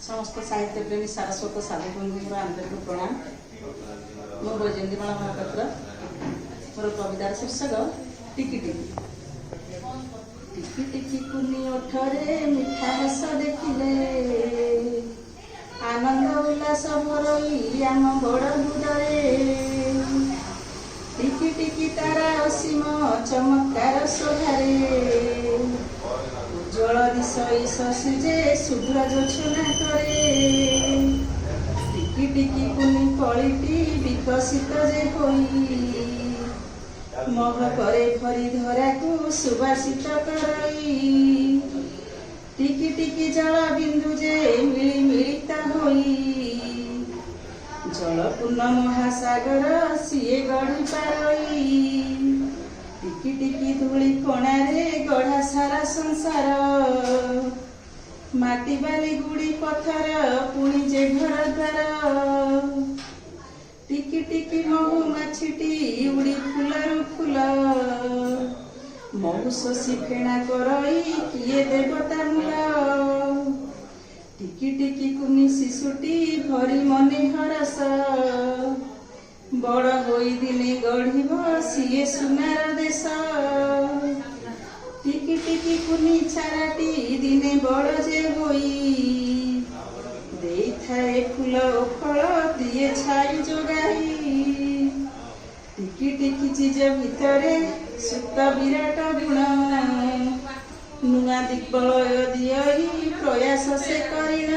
समस्त साहित्य प्रेमी सारस्वत साधु बंधु आंतरिक प्रणाम। मो वैजयंतीमाला महापात्र। मोर कवितार शीर्षक टिकी टिकी। टिकी टिकी कुनी ओठरे मिठा हस देखिले, आनंद उल्लास भरई आम बड़ हृदय। टिकी टिकी तारा असीम चमत्कार शोभारे, उज्ज्वल दिशई शशिजे शुभ्र जोछना करे। टिकी टिकी कुनी कलिटी विकसित जे होई, मह करे भरी धराकू सुबासित करई। टिकी टिकी जल बिंदु जे मिली मिलिता होई, जलपूर्ण महासागर सिए गढ़ी पारई। टिकी टिकी धूଳି कणारे गढ़ा सारा संसार, माटी बाली गुड़ी पत्थर पुणी जे घर द्वार। टिकी टिकी महु माछिटी उड़ी फुलरु फुल, महु शोषी फेणा करई किए देवता मूल। टिकी टिकी कुनी शिशुटी भरी मने हरस, बड़ होई दिने गढ़िब सिए सुनार देश। टिकी टिकी कुनी छाराटी दिने बड़ जे होई, देई थाए फूल ओ फल दिए छाई जोगाई। टिकी टिकी चीज भितरे सुप्त विराट गुण, नुआ दिग्बलय दियई प्रयास से करिण।